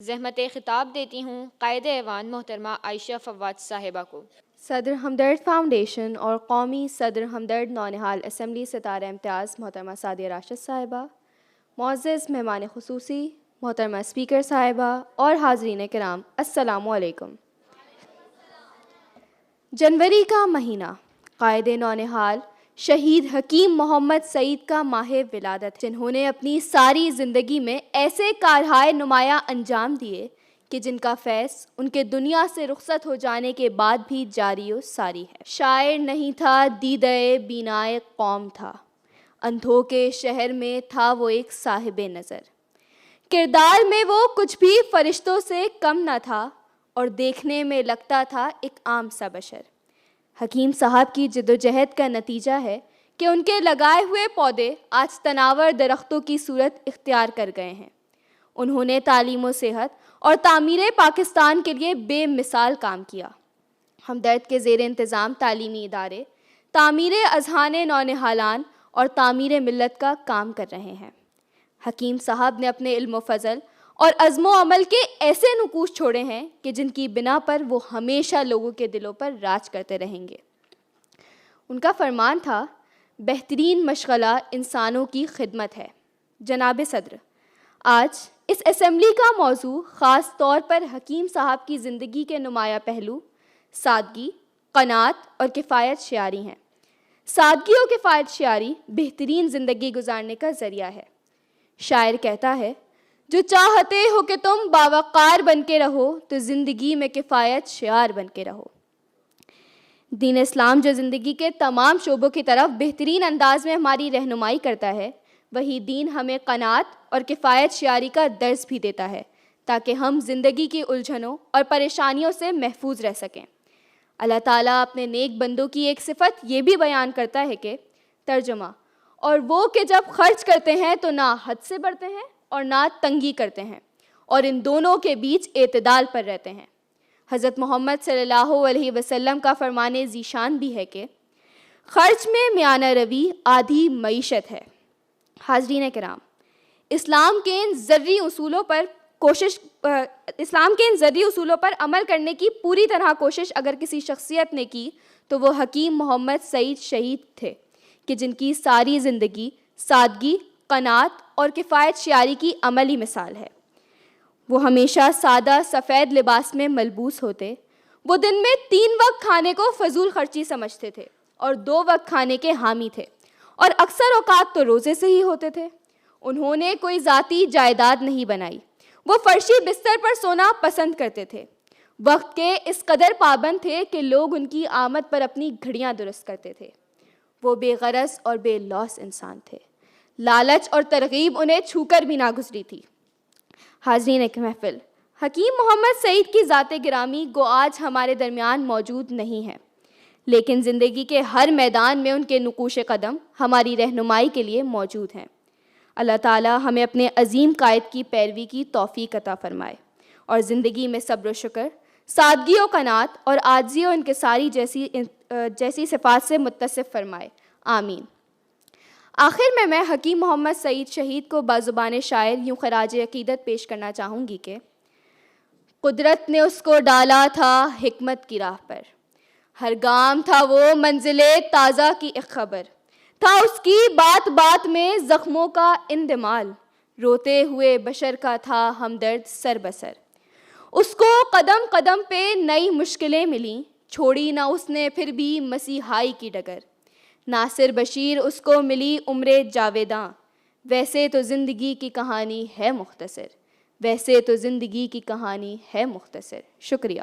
زحمت خطاب دیتی ہوں قائد ایوان محترمہ عائشہ فواد صاحبہ کو۔ صدر ہمدرد فاؤنڈیشن اور قومی صدر ہمدرد نونہال اسمبلی ستارہ امتیاز محترمہ سعدیہ راشد صاحبہ، معزز مہمان خصوصی محترمہ اسپیکر صاحبہ اور حاضرین کرام، السلام علیکم۔ جنوری کا مہینہ قائد نونہال شہید حکیم محمد سعید کا ماہ ولادت، جنہوں نے اپنی ساری زندگی میں ایسے کارہائے نمایاں انجام دیے کہ جن کا فیض ان کے دنیا سے رخصت ہو جانے کے بعد بھی جاری و ساری ہے۔ شاعر نہیں تھا دیدہ بینائے قوم تھا، اندھوں کے شہر میں تھا وہ ایک صاحب نظر، کردار میں وہ کچھ بھی فرشتوں سے کم نہ تھا اور دیکھنے میں لگتا تھا ایک عام سا بشر۔ حکیم صاحب کی جدوجہد کا نتیجہ ہے کہ ان کے لگائے ہوئے پودے آج تناور درختوں کی صورت اختیار کر گئے ہیں۔ انہوں نے تعلیم و صحت اور تعمیر پاکستان کے لیے بے مثال کام کیا۔ ہمدرد کے زیر انتظام تعلیمی ادارے تعمیر اذہان نونہالان اور تعمیر ملت کا کام کر رہے ہیں۔ حکیم صاحب نے اپنے علم و فضل اور عزم و عمل کے ایسے نقوش چھوڑے ہیں کہ جن کی بنا پر وہ ہمیشہ لوگوں کے دلوں پر راج کرتے رہیں گے۔ ان کا فرمان تھا، بہترین مشغلہ انسانوں کی خدمت ہے۔ جناب صدر، آج اس اسمبلی کا موضوع خاص طور پر حکیم صاحب کی زندگی کے نمایاں پہلو سادگی، قناعت اور کفایت شعاری ہیں۔ سادگی اور کفایت شعاری بہترین زندگی گزارنے کا ذریعہ ہے۔ شاعر کہتا ہے، جو چاہتے ہو کہ تم باوقار بن کے رہو تو زندگی میں کفایت شعار بن کے رہو۔ دین اسلام جو زندگی کے تمام شعبوں کی طرف بہترین انداز میں ہماری رہنمائی کرتا ہے، وہی دین ہمیں قناعت اور کفایت شعاری کا درس بھی دیتا ہے تاکہ ہم زندگی کی الجھنوں اور پریشانیوں سے محفوظ رہ سکیں۔ اللہ تعالیٰ اپنے نیک بندوں کی ایک صفت یہ بھی بیان کرتا ہے کہ ترجمہ، اور وہ کہ جب خرچ کرتے ہیں تو نہ حد سے بڑھتے ہیں اور نہ تنگی کرتے ہیں، اور ان دونوں کے بیچ اعتدال پر رہتے ہیں۔ حضرت محمد صلی اللہ علیہ وسلم کا فرمان ذیشان بھی ہے کہ خرچ میں میانہ روی آدھی معیشت ہے۔ حاضرین کرام، اسلام کے ان ذری اصولوں پر عمل کرنے کی پوری طرح کوشش اگر کسی شخصیت نے کی تو وہ حکیم محمد سعید شہید تھے، کہ جن کی ساری زندگی سادگی، قناعت اور کفایت شعاری کی عملی مثال ہے۔ وہ ہمیشہ سادہ سفید لباس میں ملبوس ہوتے، وہ دن میں 3 وقت کھانے کو فضول خرچی سمجھتے تھے اور 2 وقت کھانے کے حامی تھے، اور اکثر اوقات تو روزے سے ہی ہوتے تھے۔ انہوں نے کوئی ذاتی جائیداد نہیں بنائی، وہ فرشی بستر پر سونا پسند کرتے تھے۔ وقت کے اس قدر پابند تھے کہ لوگ ان کی آمد پر اپنی گھڑیاں درست کرتے تھے۔ وہ بے غرض اور بے لوث انسان تھے، لالچ اور ترغیب انہیں چھو کر بھی نہ گزری تھی۔ حاضرین ایک محفل، حکیم محمد سعید کی ذات گرامی گو آج ہمارے درمیان موجود نہیں ہے، لیکن زندگی کے ہر میدان میں ان کے نقوش قدم ہماری رہنمائی کے لیے موجود ہیں۔ اللہ تعالی ہمیں اپنے عظیم قائد کی پیروی کی توفیق عطا فرمائے اور زندگی میں صبر و شکر، سادگی و قناعت اور عاجزی و انکساری جیسی صفات سے متصف فرمائے، آمین۔ آخر میں حکیم محمد سعید شہید کو بازبان شاعر یوں خراج عقیدت پیش کرنا چاہوں گی کہ قدرت نے اس کو ڈالا تھا حکمت کی راہ پر، ہر گام تھا وہ منزل تازہ کی ایک خبر، تھا اس کی بات بات میں زخموں کا اندمال، روتے ہوئے بشر کا تھا ہمدرد سر بسر۔ اس کو قدم قدم پہ نئی مشکلیں ملیں، چھوڑی نہ اس نے پھر بھی مسیحائی کی ڈگر، ناصر بشیر اس کو ملی عمر جاویداں، ویسے تو زندگی کی کہانی ہے مختصر، ویسے تو زندگی کی کہانی ہے مختصر۔ شکریہ۔